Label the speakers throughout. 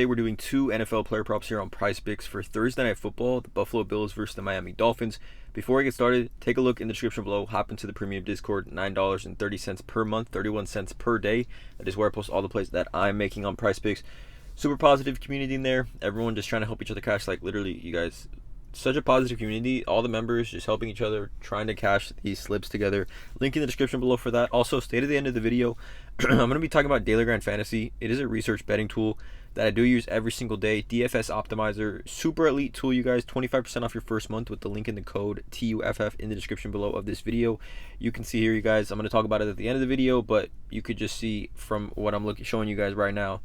Speaker 1: Today we're doing two NFL player props here on PrizePicks for Thursday Night Football, the Buffalo Bills versus the Miami Dolphins. Before I get started, take a look in the description below. Hop into the premium Discord, $9.30 per month, 31 cents per day. That is where I post all the plays that I'm making on PrizePicks. Super positive community in there. Everyone just trying to help each other cash. Like literally, you guys, such a positive community. All the members just helping each other, trying to cash these slips together. Link in the description below for that. Also, stay to the end of the video. I'm going to be talking about Daily Grind Fantasy. It is a research betting tool that I do use every single day. DFS Optimizer, super elite tool, you guys. 25% off your first month with the link in the code TUFF in the description below of this video. You can see here, you guys. I'm going to talk about it at the end of the video, but you could just see from what I'm showing you guys right now.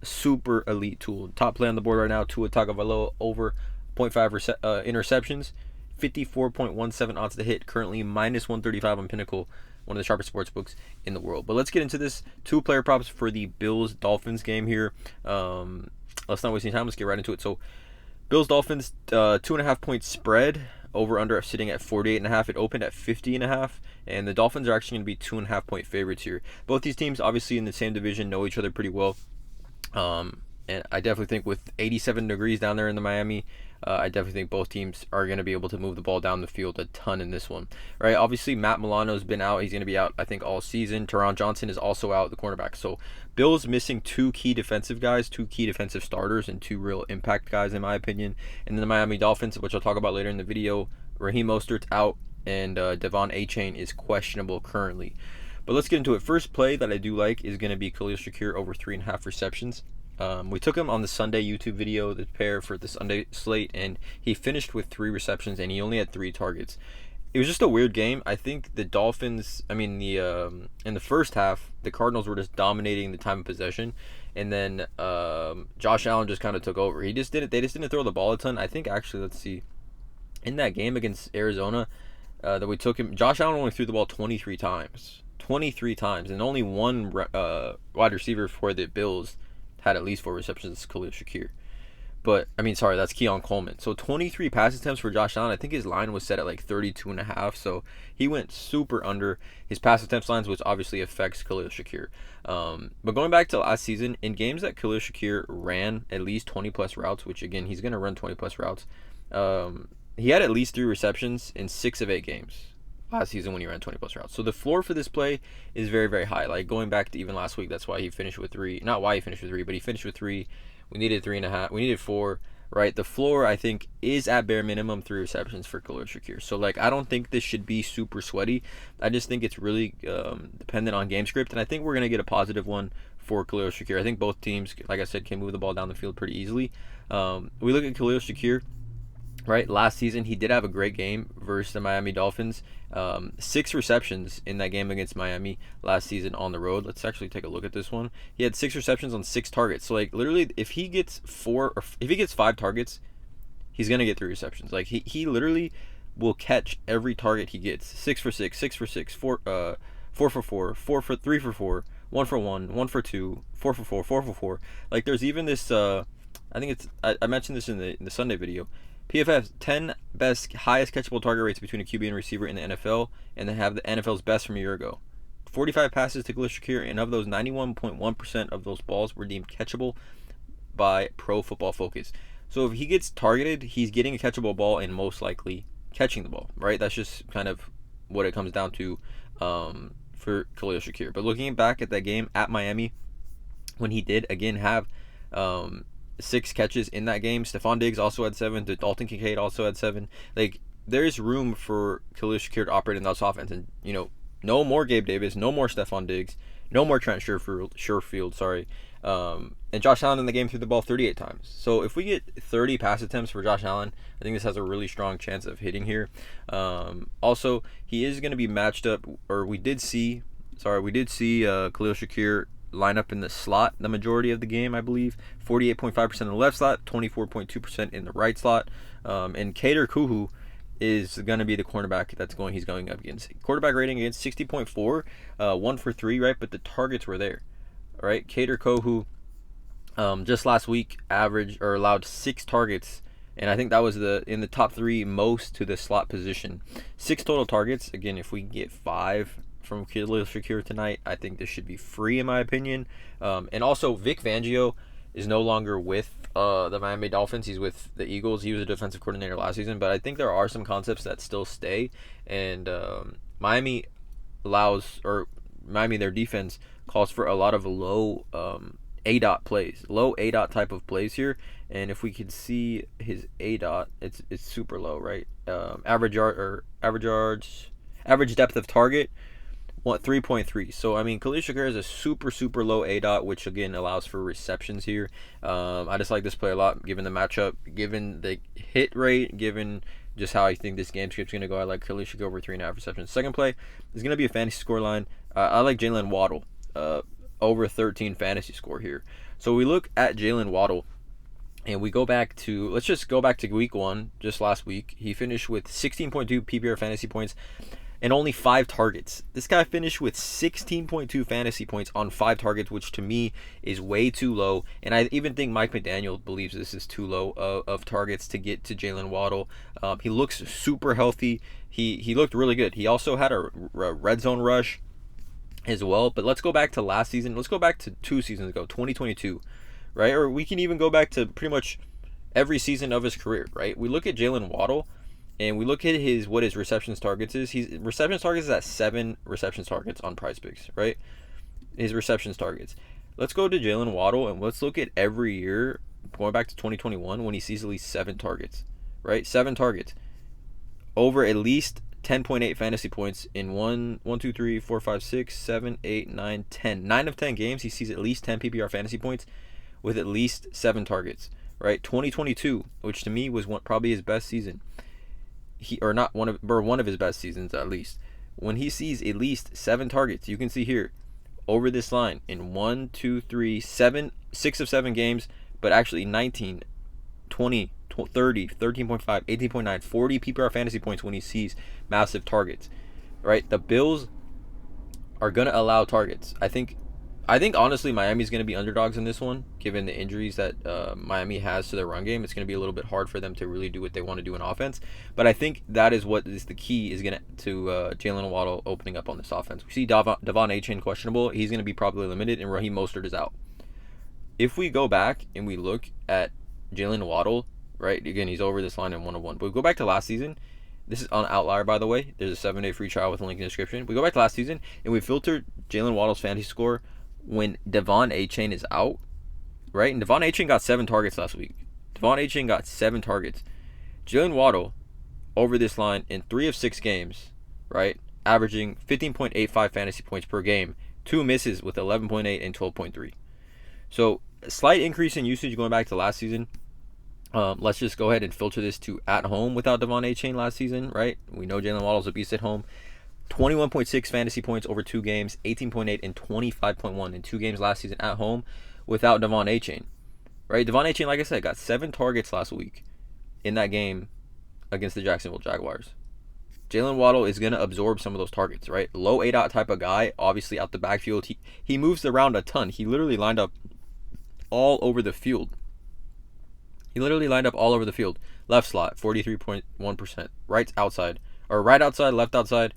Speaker 1: Super elite tool. Top play on the board right now, Tua Tagovailoa over 0.5 interceptions, 54.17 odds to hit. Currently minus 135 on Pinnacle, one of the sharpest sports books in the world. But let's get into this. Two player props for the Bills-Dolphins game here. Let's not waste any time. Let's get right into it. So, Bills-Dolphins, 2.5 point spread. Over-under sitting at 48.5. It opened at 50.5. And the Dolphins are actually going to be 2.5 point favorites here. Both these teams, obviously in the same division, know each other pretty well. And I definitely think with 87 degrees down there in the Miami, I definitely think both teams are going to be able to move the ball down the field a ton in this one, right? Obviously, Matt Milano's been out. He's going to be out, I think, all season. Teron Johnson is also out, the cornerback. So, Bills missing two key defensive guys, two key defensive starters, and two real impact guys, in my opinion. And then the Miami Dolphins, which I'll talk about later in the video, Raheem Mostert's out, and Devon Achane is questionable currently. But let's get into it. First play that I do like is going to be Khalil Shakir over 3.5 receptions. We took him on the Sunday YouTube video, the pair for the Sunday slate, and he finished with 3 receptions, and he only had 3 targets. It was just a weird game. I think the Dolphins, in the first half, the Cardinals were just dominating the time of possession, and then Josh Allen just kind of took over. They just didn't throw the ball a ton. I think actually, let's see, in that game against Arizona that we took him, Josh Allen only threw the ball 23 times. 23 times, and only one wide receiver for the Bills had at least 4 receptions. Khalil Shakir. But, that's Keon Coleman. So 23 pass attempts for Josh Allen. I think his line was set at like 32.5. So he went super under his pass attempts lines, which obviously affects Khalil Shakir. But going back to last season, in games that Khalil Shakir ran at least 20 plus routes, which again, he's going to run 20 plus routes, he had at least 3 receptions in 6 of 8 games last season when he ran 20 plus routes. So the floor for this play is very, very high. Like going back to even last week, that's why he finished with 3. Not why he finished with 3, but he finished with 3. We needed 3.5. We needed 4, right? The floor, I think, is at bare minimum 3 receptions for Khalil Shakir. So, I don't think this should be super sweaty. I just think it's really dependent on game script, and I think we're going to get a positive one for Khalil Shakir. I think both teams, like I said, can move the ball down the field pretty easily. We look at Khalil Shakir. Right, last season he did have a great game versus the Miami Dolphins. 6 receptions in that game against Miami last season on the road. Let's actually take a look at this one. He had 6 receptions on 6 targets. So literally, if he gets 5 targets, he's gonna get 3 receptions. He literally will catch every target he gets. 6 for 6, 6 for 6, 4 for 4, 3 for 4, 1 for 1, 1 for 2, 4 for 4, 4 for 4. There's even this. I mentioned this in the Sunday video. PFF's 10 best highest catchable target rates between a QB and receiver in the NFL, and they have the NFL's best from a year ago. 45 passes to Khalil Shakir, and of those, 91.1% of those balls were deemed catchable by Pro Football Focus. So if he gets targeted, he's getting a catchable ball and most likely catching the ball, right? That's just kind of what it comes down to for Khalil Shakir. But looking back at that game at Miami, when he did, again, have 6 catches in that game. Stephon Diggs also had 7. Dalton Kincaid also had 7. There's room for Khalil Shakir to operate in this offense. And, no more Gabe Davis, no more Stephon Diggs, no more Trent Sherfield, sorry. And Josh Allen in the game threw the ball 38 times. So if we get 30 pass attempts for Josh Allen, I think this has a really strong chance of hitting here. Also, he is going to be matched up, or we did see Khalil Shakir line up in the slot the majority of the game, I believe. 48.5% in the left slot, 24.2% in the right slot. And Kader Kuhu is going to be the cornerback he's going up against. Quarterback rating against 60.4, 1 for 3, right? But the targets were there, right? Kader Kuhu just last week allowed 6 targets, and I think that was in the top 3 most to the slot position. 6 total targets. Again, if we get 5 from Khalil Shakir tonight, I think this should be free in my opinion. And also Vic Fangio is no longer with the Miami Dolphins. He's with the Eagles. He was a defensive coordinator last season, but I think there are some concepts that still stay. And Miami their defense calls for a lot of low A-dot plays, low A-dot type of plays here. And if we could see his A-dot, it's super low, right? Average depth of target, 3.3. So I mean, Khalil Shakir is a super low A-dot, which again allows for receptions here. I just like this play a lot, given the matchup, given the hit rate, given just how I think this game script's gonna go. I like Khalil Shakir over 3.5 receptions. Second play is gonna be a fantasy score line. I like Jaylen Waddle over 13 fantasy score here. So we look at Jaylen Waddle. And we let's just go back to week 1, just last week. He finished with 16.2 PPR fantasy points and only 5 targets. This guy finished with 16.2 fantasy points on 5 targets, which to me is way too low. And I even think Mike McDaniel believes this is too low of targets to get to Jaylen Waddle. He looks super healthy. He looked really good. He also had a red zone rush as well. But let's go back to last season. Let's go back to 2 seasons ago, 2022. Right? Or we can even go back to pretty much every season of his career, right? We look at Jaylen Waddle and we look at what his receptions targets is. His receptions targets is at 7 receptions targets on PrizePicks, right? His receptions targets. Let's go to Jaylen Waddle and let's look at every year going back to 2021 when he sees at least 7 targets, right? 7 targets over at least 10.8 fantasy points in 1, 2, 3, 4, 5, 6, 7, 8, 9, 10. 9 of 10 games he sees at least 10 PPR fantasy points with at least 7 targets, right? 2022, which to me was probably his best season. One of his best seasons at least. When he sees at least 7 targets, you can see here over this line in 1, 2, 3, 7, 6 of 7 games, but actually 19, 20, 30, 13.5, 18.9, 40 PPR fantasy points when he sees massive targets, right? The Bills are gonna allow targets. I think honestly Miami's going to be underdogs in this one, given the injuries that Miami has to their run game. It's going to be a little bit hard for them to really do what they want to do in offense. But I think that is what is the key is going to Jaylen Waddle opening up on this offense. We see Devon Achane questionable. He's going to be probably limited, and Raheem Mostert is out. If we go back and we look at Jaylen Waddle, right, again, he's over this line in 101. But we go back to last season. This is on Outlier, by the way. There's a 7-day free trial with a link in the description. We go back to last season, and we filter Jaylen Waddle's fantasy score when Devon Achane is out, right? And Devon Achane got 7 targets last week. Devon Achane got 7 targets. Jaylen Waddle, over this line in 3 of 6 games, right? Averaging 15.85 fantasy points per game. 2 misses with 11.8 and 12.3. So, a slight increase in usage going back to last season. Let's just go ahead and filter this to at home without Devon Achane last season, right? We know Jaylen Waddle's a beast at home. 21.6 fantasy points over 2 games, 18.8 and 25.1 in 2 games last season at home without Devon Achane, right? Devon Achane, like I said, got 7 targets last week in that game against the Jacksonville Jaguars. Jaylen Waddle is going to absorb some of those targets, right? Low A-dot type of guy, obviously out the backfield. He moves around a ton. He literally lined up all over the field. Left slot, 43.1%. Right outside, left outside,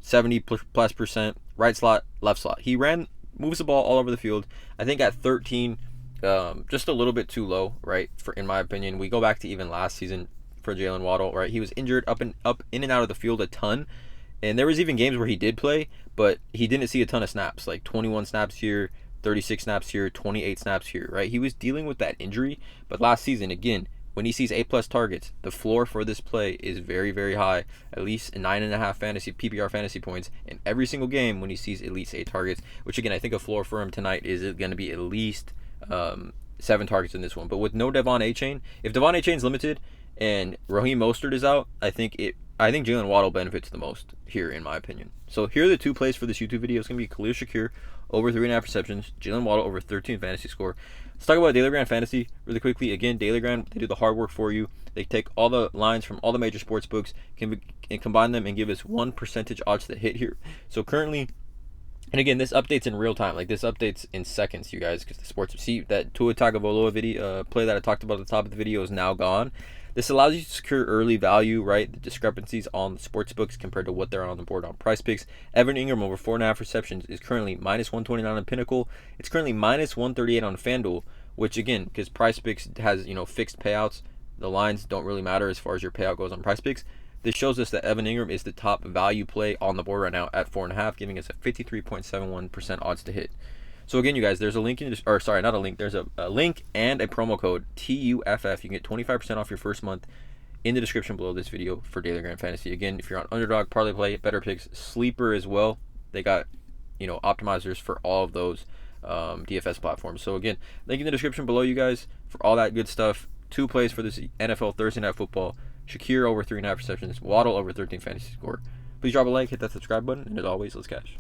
Speaker 1: 70+%, right slot, left slot. He moves the ball all over the field. I think at 13, just a little bit too low, right? In my opinion, we go back to even last season for Jaylen Waddle, right? He was injured up in and out of the field a ton, and there was even games where he did play, but he didn't see a ton of snaps, like 21 snaps here, 36 snaps here, 28 snaps here, right? He was dealing with that injury, but last season, again, when he sees 8+ targets, the floor for this play is very, very high. At least 9.5 PPR fantasy points in every single game when he sees at least 8 targets. Which again, I think a floor for him tonight is going to be at least 7 targets in this one. But with no Devon Achane, if Devon Achane's limited and Raheem Mostert is out, I think Jaylen Waddle benefits the most here, in my opinion. So here are the 2 plays for this YouTube video. It's going to be Khalil Shakir over 3.5 receptions, Jaylen Waddle over 13 fantasy score. Let's talk about Daily Grind Fantasy really quickly. Again, Daily Grind, they do the hard work for you. They take all the lines from all the major sports books and combine them and give us 1% odds to hit here. So currently, and again, this updates in real time. Like, this updates in seconds, you guys, because the sports, see that Tua Tagovailoa video play that I talked about at the top of the video is now gone. This allows you to secure early value, right? The discrepancies on the sports books compared to what they're on the board on PrizePicks. Evan Ingram over 4.5 receptions is currently -129 on Pinnacle. It's currently -138 on FanDuel, which again, because PrizePicks has, fixed payouts, the lines don't really matter as far as your payout goes on PrizePicks. This shows us that Evan Ingram is the top value play on the board right now at 4.5, giving us a 53.71% odds to hit. So again, you guys, there's a link not a link. There's a link and a promo code TUFF. You can get 25% off your first month in the description below this video for Daily Grand Fantasy. Again, if you're on underdog, parlay play, better picks, sleeper as well, they got optimizers for all of those DFS platforms. So again, link in the description below, you guys, for all that good stuff. 2 plays for this NFL Thursday Night Football. Shakir over 3.5 receptions. Waddle over 13 fantasy score. Please drop a like, hit that subscribe button, and as always, let's cash.